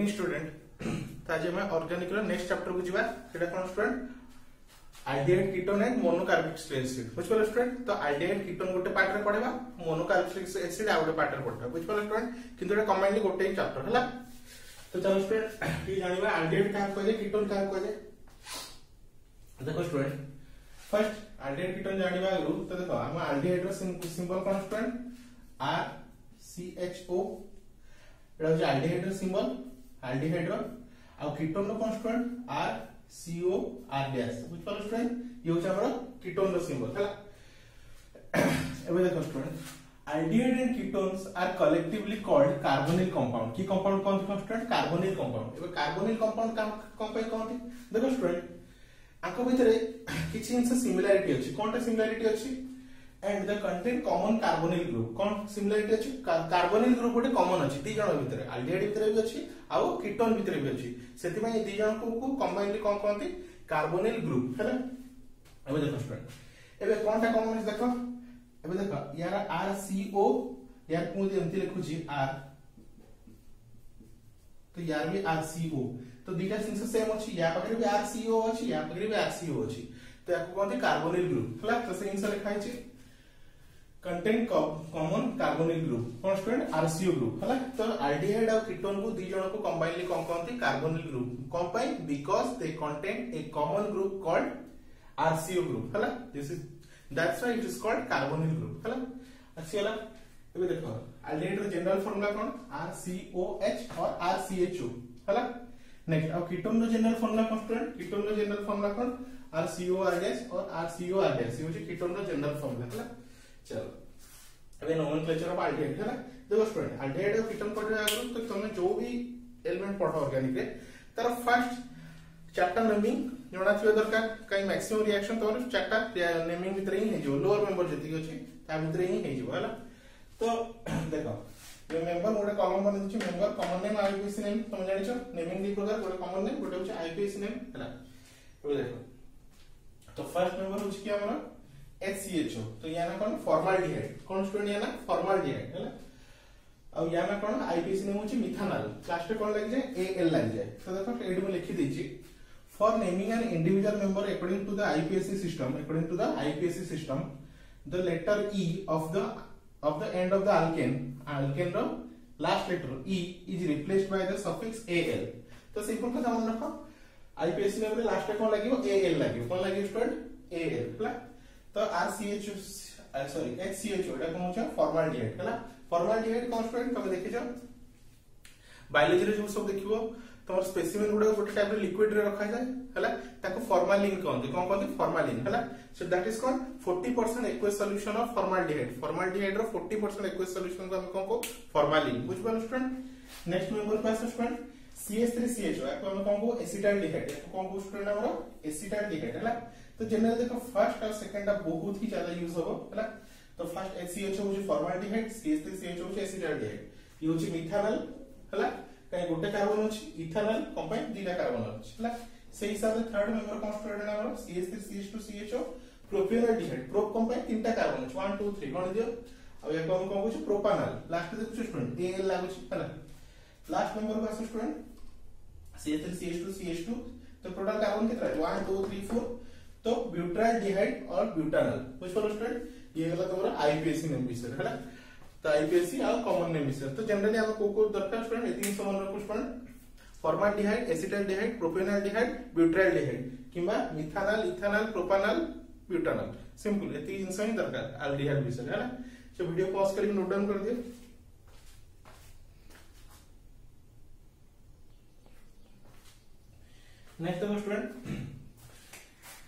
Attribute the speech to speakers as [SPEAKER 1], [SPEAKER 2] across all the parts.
[SPEAKER 1] Evening student ताजे में organic रो next chapter को जीवा सेटा कोन student aldehyde ketone and monocarboxylic acid बुझ पाले स्टूडेंट तो एल्डिहाइड कीटोन गोटे पार्ट रे पढेबा मोनोकार्बोक्सिलिक एसिड आ गोटे पार्ट रे पढेबा बुझ पाले स्टूडेंट किंतु एटा कंबाइनली गोटे ही चैप्टर हला तो चलो स्टूडेंट ये जानिबा एल्डिहाइड का कहले कीटोन का कहले देखो स्टूडेंट फर्स्ट एल्डिहाइड कीटोन जानिबा आगु तो देखो हम एल्डिहाइड रो सिंबल कोन student R C H O एटा हो एल्डिहाइड रो सिंबल एल्डिहाइड रो आ कीटोन रो कोन student R CO R dash बुझ पालो स्टूडेंट ये होचा हमर कीटोन रो सिंबल हला एबे देखो student aldehyde and ketones are collectively called carbonyl compound की कंपाउंड कोन स्टूडेंट कार्बोनिल कंपाउंड एबे कार्बोनिल कंपाउंड कोन पे कोन देखो स्टूडेंट आको भितरे किछि इंस सिमिलरिटी अछि कोनटा सिमिलरिटी अछि and the contain common carbonyl group cone similarity अछि कार्बोनिल ग्रुप गोटे कॉमन अछि दी जण भितरे एल्डिहाइड भितरे भी अछि आउ कीटोन भितरे भी अछि सेति में दी जण को कंबाइनली कोन कहंती कार्बोनिल ग्रुप हैला एबे देखो स्टूडेंट एबे कोनटा कॉमन अछि देखो एबे देखो यार RCO यार को एमति लिखु छी R तो यार भी RCO तो दीटा सिंस सेम अछि या पकरे भी RCO अछि या पकरे भी RCO अछि तो याको कहंती कार्बोनिल ग्रुप हैला तो से इंस लिखाइ छी कंटेन कॉमन कार्बोनिल ग्रुप कौन स्टूडेंट RCO ग्रुप हला तो एल्डिहाइड और कीटोन को दी जण को कंबाइनली कोन कहंती कार्बोनिल ग्रुप कोन पाई because they contain a common group called RCO group हला this is that's why it is called carbonyl group हला अच्छी हला एबे देखो एल्डिहाइड रो जनरल फार्मूला कोन RCOH और RCHO हला नेक्स्ट अब कीटोन रो जनरल फार्मूला कोन स्टूडेंट कीटोन रो जनरल फार्मूला कोन RCOR डैश और RCOR डैश ये होची कीटोन रो जनरल फार्मूला हला चलो अबे नोमेनक्लेचर ऑफ एल्डिहाइड है ना देखो स्टूडेंट एल्डिहाइड और कीटोन पढ़े आगु तो तुमने जो भी एलिमेंट पढ़ो ऑर्गेनिक रे तार फर्स्ट चैप्टर नेमिंग जोना थिबे दरकार कई मैक्सिमम रिएक्शन तोर चैप्टर नेमिंग भीतर ही है जो लोअर मेंबर जति अछि ता भीतर ही है जो हला तो देखो ये मेंबर मोडे कॉलम बने दिछि member common name IPC name तुम जानि छ नेमिंग दी प्रकार गोटे कॉमन नेम गोटे होछि आईपीसी नेम हला तो देखो तो फर्स्ट मेंबर होछि कि हमरा HCHO तो याना कोन फॉर्माल्डिहाइड कोन स्टूडेंट याना फॉर्माल्डिहाइड हैला अब याना कोन आईपीसी नेम होची मिथानल लास्ट में कोन लग जाए AL लग जाए तो देखो एड में लिखि देछि for naming an individual member according to the IPSC system the letter E of the end of the alkane रो last letter E is replaced by the suffix AL तो सिंपल कथा मन रखो IPSC नेम रे लास्ट में कोन लागिवो AL लागिवो कोन लागिवो स्टूडेंट AL हैला तो HCHO एटा कोन होछ फॉर्माल्डिहाइड हैला फॉर्माल्डिहाइड कोन स्टूडेंट तमे देखि जाओ बायोलॉजी रे जो सब देखिबो तोर स्पेसिमेन गुडा गोटे टाइप रे लिक्विड रे रखा जाय हैला ताको फॉर्मालिन कहंती कोन कहंती फॉर्मालिन हैला so that is called 40% aqueous solution of formaldehyde रो 40% एक्वस सॉल्यूशन को हम कोन को फॉर्मालिन बुझ पालो स्टूडेंट नेक्स्ट मेंबर पास स्टूडेंट CH3CHO याको हम कोन को एसिटाल्डिहाइड याको कोन को स्टूडेंट हमरो एसिटाल्डिहाइड हैला तो जनरल देखो फर्स्ट और सेकंड का बहुत ही ज्यादा यूज होबो हैला तो फर्स्ट HCHO होची फॉर्माल्डिहाइड CH3CHO होची एसिटाल्डिहाइड ये होची मिथानल हैला कई गोटे कार्बन होची इथानल कंपाउंड दीटा कार्बन होची हैला से हिसाब से थर्ड मेंबर कोन स्टूडेंट हमरो CH3CH2CHO प्रोपेनॉल्डिहाइड प्रोप कंपाउंड तीनटा कार्बन होची 1 2 3 कोन दियो अब याको हम कोन होची प्रोपानल लास्ट देखो स्टूडेंट AL लागुची हैला लास्ट मेंबर को स्टूडेंट CH3CH2CH2 तो टोटल कार्बन कितना है 1 2 3 4 तो ब्यूटाल्डिहाइड और ब्यूटानल बुझ पालो स्टूडेंट ये गला तोरा आईपीएससी नेम विषय हैला तो आईपीएससी आ कॉमन नेम विषय तो जनरली हम को दरकार स्टूडेंट ए तीन समान रखो student formaldehyde acetaldehyde propanaldehyde butaldehyde किबा methanal ethanal propanal butanal simple ए तीन जिंस ही दरकार एल्डिहाइड विषय हैला तो वीडियो पॉज करके नोट डाउन कर दियो नेक्स्ट देखो स्टूडेंट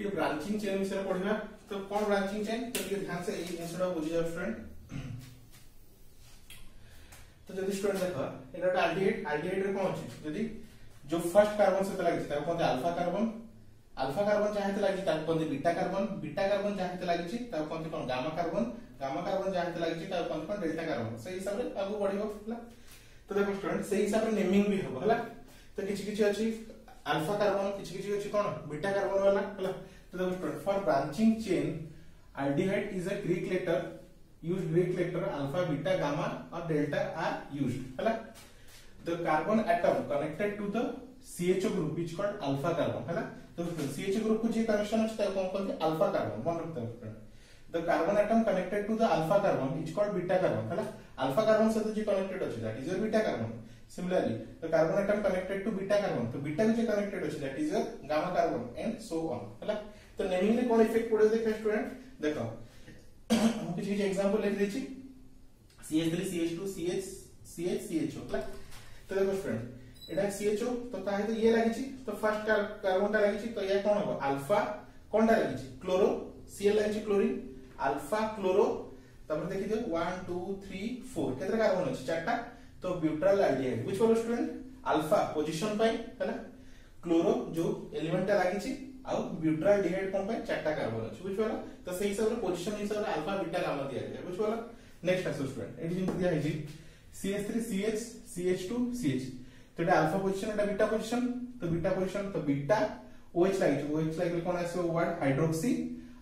[SPEAKER 1] ये ब्रांचिंग चेन विषय पढ़िबा तो कोन ब्रांचिंग चेन तो ये ध्यान से ए जिंसडा बुझि जाओ स्टूडेंट तो जदी स्टूडेंट देखो एटा एल्डिहाइड रे कोन अछि जदी जो फर्स्ट कार्बन से लागि ता कोन अल्फा कार्बन चाहे त लागि ता कोन बीटा कार्बन चाहे त लागि ता कोन गामा कार्बन चाहे त लागि ता कोन डेल्टा कार्बन से हिसाब रे आगु बढ़िबो हला तो देखो स्टूडेंट से हिसाब रे नेमिंग भी हो हला तो किछि अछि अल्फा कार्बन किछि अछि कोन बीटा कार्बन वाला हला तो देखो student for branching chain aldehyde is a Greek letter alpha beta gamma और डेल्टा आर यूज्ड हला the carbon atom connected to the CHO group is called alpha carbon है ना। तो CHO group को जे कनेक्शन ଅଛି ତାକୁ କଣ କହନ୍ତି alpha carbon ମନେ ରଖିଥାଅ friend. the carbon atom connected to the alpha carbon is called beta carbon है ना। alpha carbon से जे connected ଅଛି that is your beta carbon। similarly the carbon atom connected to beta carbon तो beta को जे connected ଅଛି that is your gamma carbon and so on है ना। तो नेमिंग रे कोन इफेक्ट पड़े देखा स्टूडेंट देखो हम कुछ एग्जांपल लिख देछि CH3 CH2 CH CH CHO है। तो देखो स्टूडेंट एटा CHO तो ताहे तो ये लागिछि तो फर्स्ट कार्बन टा लागिछि तो ये कोन हो alpha कोनटा लागिछि chloro Cl लागिछि chlorine alpha chloro तब देखि दियो 1 2 3 4 केतरा कार्बन अछि चारटा तो butyl aldehyde which follow student alpha position पाई है ना क्लोरो जो एलिमेंट टा लागिछि आ ब्यूटाइल एल्डिहाइड कोन पाई चारटा कार्बन अछि व्हिच फॉलो तो सही हिसाब रे पोजीशन हिसाब रे अल्फा बीटा गामा दिया गया व्हिच फॉलो नेक्स्ट आसो स्टूडेंट एडी जिन दिया है CH3 CH CH2 CH तो एटा अल्फा पोजीशन एटा बीटा पोजीशन तो बीटा OH लागिछि कोन आसे वर्ड हाइड्रोक्सी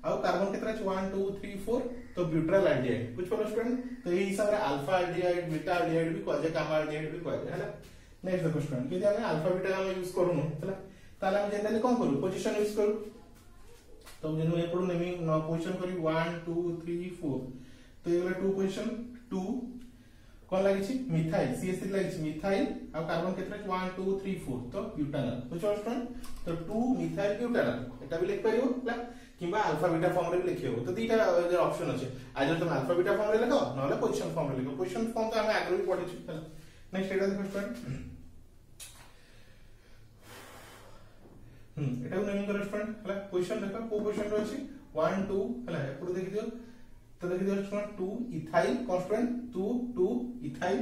[SPEAKER 1] आ कार्बन केतरा अछि 1 2 3 4 तो butyl aldehyde which follow student तो एही हिसाब रे अल्फा एल्डिहाइड बीटा एल्डिहाइड भी कहजे गामा एल्डिहाइड भी कहजे हैला। नेक्स्ट देखो स्टूडेंट कि हम अल्फा बीटा गामा यूज करूनु हैला ताले हम जनरली कोन करू पोजीशन यूज करू तो जेनु ए पडू नेमी न पोजीशन करी 1 2 3 4 तो ये वाला 2 पोजीशन 2 कोन लागिछि मिथाइल CH3 लागिछि मिथाइल आ कार्बन केतरा 1 2 3 4 तो ब्यूटानल व्हिच फॉलो स्टूडेंट तो 2 मिथाइल ब्यूटानल एटा भी लिख परियो हैला किबा अल्फा बीटा फॉर्म रे भी लिखियो तो दीटा ऑप्शन अछि आइदर तुम अल्फा बीटा फॉर्म रे लिखो नले पोजीशन फॉर्म रे लिखो पोजीशन फॉर्म तो हम आगे भी पढिछु हैला। नेक्स्ट एटा देखो स्टूडेंट एटा नेमिंग करो स्टूडेंट हैला पोजीशन देखो को पोजीशन रे अछि 1 2 हैला एपुर देखि दियो तो देखि दियो student 2 ethyl constant 2 ethyl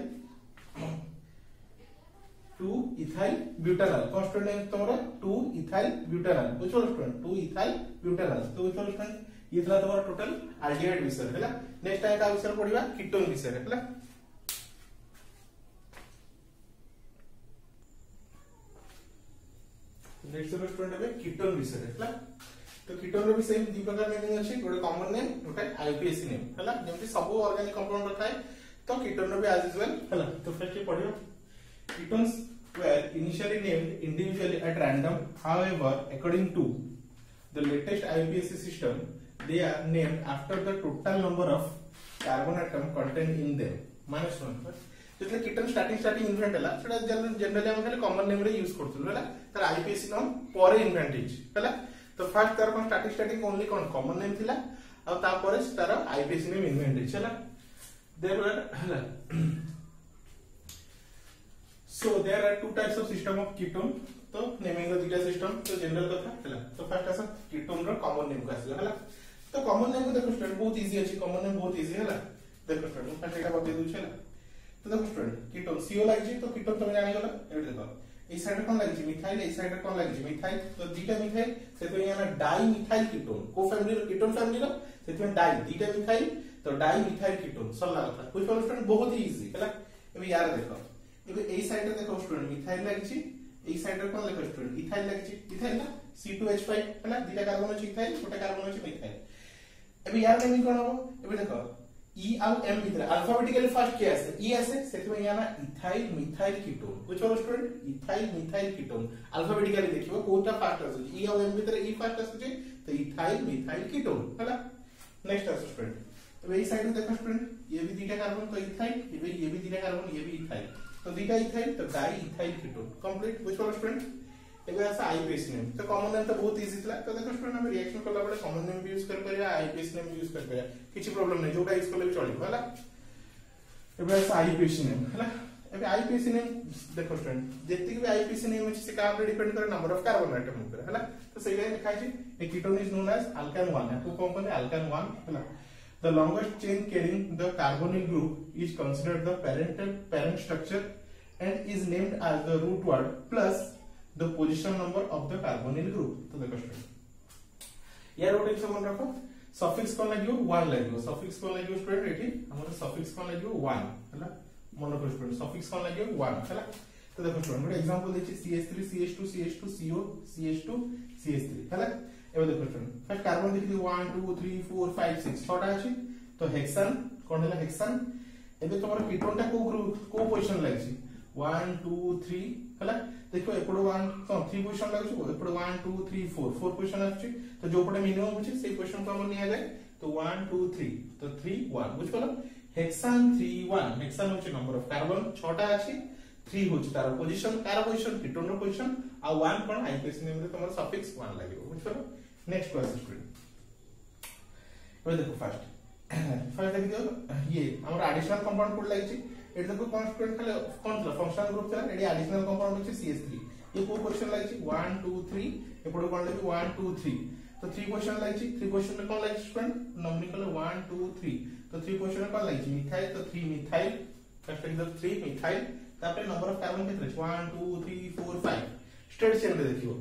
[SPEAKER 1] 2 ethyl butanal constant है तोरा 2 ethyl butanal which follow student 2 ethyl butanal तो व्हिच फॉलो स्टूडेंट ये थला तोरा टोटल एल्डिहाइड विषय हैला। नेक्स्ट टाइम का विषय पढिबा कीटोन विषय हैला। नेक्स्ट स्टूडेंट है कीटोन विषय हैला। तो कीटोन रे भी सेम दी प्रकार नेमिंग अछि गोटे कॉमन नेम गोटे आईपीएसी नेम हैला जेमति सब ऑर्गेनिक कंपाउंड रखाय तो कीटोन रे भी एज यूजुअल हैला। तो फर्स्ट पढियो ketones were initially named individually at random. However, according to the latest IUPAC system, they are named after the total number of carbon atom contained in them. Minus one. जेतले ketone starting invent हला सेटा generally हम खाली common name रे use करथुल हला तार IPAC नाम परे इन्वेंट हिच हला। तो फर्स्ट तार कोन स्टार्टिंग ओनली कोन कॉमन नेम थिला आ ता परे तार आईपीएसी नेम इन्वेंट हिच हला। देयर वर हला so there are two types of system of ketone तो नेमिंग रो दिटा सिस्टम तो जनरल कथा हला। तो फर्स्ट आसा कीटोन रो कॉमन नेम को आसी हला। तो कॉमन नेम को देखो स्टूडेंट बहुत इजी अछि कॉमन नेम बहुत इजी हला। देखो स्टूडेंट फर्स्ट एटा बते दउ छला तो देखो स्टूडेंट कीटोन CO लागिछि तो कीटोन तुम जानि गला एटा देखो ए साइड कोन लागिछि मिथाइल ए साइड कोन लागिछि मिथाइल तो दिटा मिथाइल सेतो याना डाई मिथाइल कीटोन को फैमिली रो कीटोन फैमिली रो सेतो डाई दिटा मिथाइल तो डाई मिथाइल कीटोन सल्ला कथा कुछ स्टूडेंट बहुत ही इजी हला। एबे यार देखो एबे ए साइड रे देखो स्टूडेंट मिथाइल लागिछि ए साइड रे कोन लिखो स्टूडेंट इथाइल लागिछि इथाइल ना C2H5 हैला दिटा कार्बन अछि इथाइल गोटे कार्बन अछि मिथाइल। एबे यार नेमिंग कोन हो एबे देखो E और M भितर अल्फाबेटिकली फर्स्ट के आसे E आसे सेतमे याना ethyl methyl ketone which were student ethyl methyl ketone alphabetically देखिबो कोटा फर्स्ट आसे E और M भितर E फर्स्ट आसे तो इथाइल मिथाइल कीटोन हैला। नेक्स्ट आसे स्टूडेंट तो ए साइड में देखो स्टूडेंट ये भी दिटा कार्बन तो इथाइल ये भी दिटा कार्बन ये भी इथाइल तो दिटा इथाइल तो di ethyl ketone complete which follow student एबे ऐसा आईपीएसी नेम तो कॉमन नेम तो बहुत इजी था तो देखो स्टूडेंट हम रिएक्शन करला बडे कॉमन नेम भी यूज कर परिया आईपीएसी नेम यूज कर परिया किछि प्रॉब्लम नै जोटा यूज करले भी चलिबो हला। एबे ऐसा आईपीएसी नेम हला एबे आईपीएसी नेम देखो स्टूडेंट जेति भी आईपीएसी नेम अछि से का पे डिपेंड करे नंबर ऑफ कार्बन एटम ऊपर हला। तो सही लिखा छै ए कीटोन इज नोन एज अल्कान 1 को कौन कहते अल्कान 1 हला। The longest chain carrying the carbonyl group is considered the parent structure and is named as the root word plus the position number of the carbonyl group. तो देखो student यार रोटे से मन रखो सफिक्स कोन लागियो 1 लागियो सफिक्स कोन लागियो स्टूडेंट एठी हमर suffix कोन लागियो 1 हला मन रखो स्टूडेंट सफिक्स कोन लागियो 1 हला। तो देखो स्टूडेंट ଗୋଟେ एग्जांपल देछि CH3 CH2 CH2 CO CH2 CH3 हला। एबे देखो स्टूडेंट फर्स्ट कार्बन देखि 1 2 3 4 5 6 छटा अछि तो हेक्सान कोन हला हेक्सान एबे तोमर कीटोन टा को ग्रुप को पोजीशन लागिछि 1 2 3 हला देखो एपड़ 1 3 पोजीशन लागछ एपड़ 1 2 3 4 पोजीशन आछि तो जो पटे मिनिमम होछि से पोजीशन को हम निया जाय तो 1 2 3 तो 3 1 बुझ पलो हेक्सान 3 1 हेक्सान होछि नंबर ऑफ कार्बन 6 टा आछि 3 होछि तार पोजीशन कीटोन रो पोजीशन आ 1 कोन आईपीएस नेम रे तमर सफिक्स 1 लागियो बुझ पलो नेक्स्ट क्वेश्चन स्टूडेंट ओय देखो फर्स्ट देख दियो ये हमर एडिशनल कंपाउंड कोड लागिछि एट देखो कौन स्टूडेंट खाली कौन था फंक्शनल ग्रुप था एडी एडिशनल कंपाउंड होछि CH3 ये को क्वेश्चन लागिछि 1 2 3 एपड कोन लागिछि 1 2 3 तो 3 क्वेश्चन लागिछि 3 क्वेश्चन में कौन लागिछि स्टूडेंट नंबरिकल 1 2 3 तो 3 क्वेश्चन में कौन लागिछि मिथाइल तो 3 मिथाइल फर्स्ट एग्जांपल 3 मिथाइल तापर नंबर ऑफ कार्बन केते 1 2 3 4 5 स्टेट चेन रे देखियो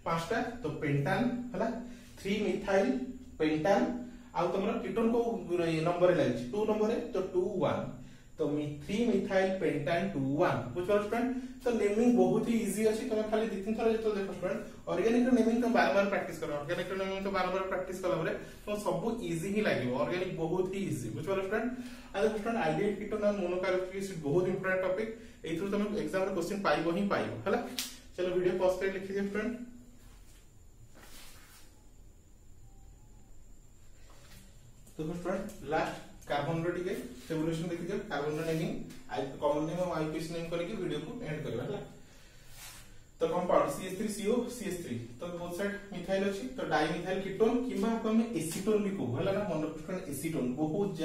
[SPEAKER 1] पांचटा तो पेंटान हला 3 मिथाइल पेंटान आ तमरा कीटोन को नंबर लागिछि 2 नंबर है तो 2 1 तो 3 मिथाइल पेंटान 2 1 बुझ पारो स्टूडेंट तो नेमिंग बहुत ही इजी अछि तमे खाली दि तीन थरा जेतो देखो स्टूडेंट ऑर्गेनिक नेमिंग तो बार-बार प्रैक्टिस करो ऑर्गेनिक नेमिंग तो बार-बार प्रैक्टिस कला बरे तो सब इजी ही लागिवो ऑर्गेनिक बहुत ही इजी बुझ पारो स्टूडेंट आ देखो स्टूडेंट आइडियल कीटोन और मोनोकार्बोक्सिलेज बहुत इंपोर्टेंट टॉपिक एथु तमे एग्जाम रे क्वेश्चन पाइबो ही पाइबो हला चलो वीडियो पॉज कर लिखि दियो स्टूडेंट तो स्टूडेंट लास्ट कार्बन रो टिके सेवुलेशन देखि दियो कार्बन रो नेमिंग आई कॉमन नेम और आईपीएस नेम करके वीडियो को एंड करबा हला तो कंपाउंड CH3CO CH3 तो बोथ साइड मिथाइल अछि तो डाइमिथाइल कीटोन किबा हम एसीटोन भी को हला ना मन स्टूडेंट एसीटोन बहुत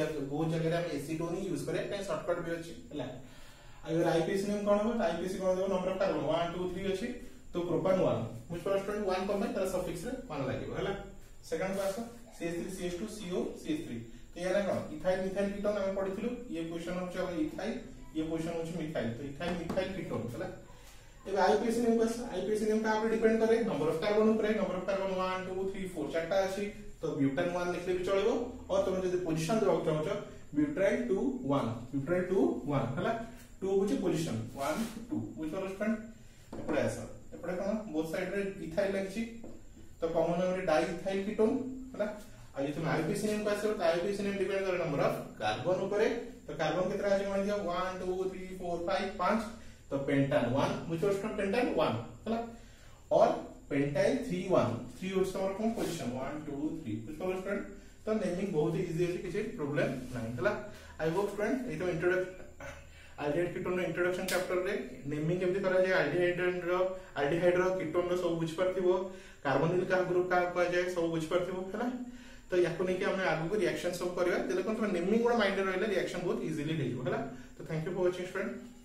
[SPEAKER 1] जगह हम एसीटोन ही यूज करे पे शॉर्टकट भी अछि हला अगर आईपीएस नेम कोन हो आईपीएस कोन देबो नंबर ऑफ कार्बन 1 2 3 अछि तो प्रोपान 1 मुझ पर स्टूडेंट 1 कम है तार सफिक्स रे 1 लागिवो हला सेकंड क्लास CH3CH2CO CH3 तो यार कोन इथाइल मिथाइल कीटोन हम पढिथिलु ये पोजीशन होछ इथाइल ये पोजीशन होछ मिथाइल तो इथाइल मिथाइल कीटोन हला एबे आईपीएस नेम बस आईपीएस नेम का ऊपर डिपेंड करे नंबर ऑफ कार्बन ऊपर नंबर ऑफ कार्बन 1 2 3 4 चारटा अछि तो ब्यूटेन 1 लिखले भी चलेबो और तुम जदी पोजीशन देबा चाहछो ब्यूटाइल 2 1 ब्यूटाइल 2 1 हला 2 होची पोजीशन 1 2 बुझ पारो स्टूडेंट एपडे आसा एपडे कोन बोथ साइड रे इथाइल लागिछि तो कॉमन नेम रे डाइइथाइल कीटोन हला आ जे तुम आईपीएस नेम का आसो तो आईपीएस नेम डिपेंड करे नंबर ऑफ कार्बन ऊपर तो कार्बन कितना अछि मान दियो 1 2 3 4 5 5 तो पेंटान 1 मुझे उसका पेंटान 1 हला और पेंटाइल 3 1 3 होछ हमर कोन पोजीशन 1 2 3 कुछ पर स्टूडेंट तो नेमिंग बहुत ही इजी है किसी प्रॉब्लम नहीं हला आई होप स्टूडेंट ए तो introduction ideal ketone introduction chapter रे नेमिंग केमति करा जाय आल्डिहाइड रो कीटोन रो सब बुझ परथिबो कार्बोनिल का ग्रुप का कह जाय सब बुझ परथिबो हला तो याको नै कि हम आगु को रिएक्शन सब करबा तेले कोन नेमिंग गुडा माइंड रे रहले रिएक्शन बहुत इजीली लेजो हला तो thank you for watching student.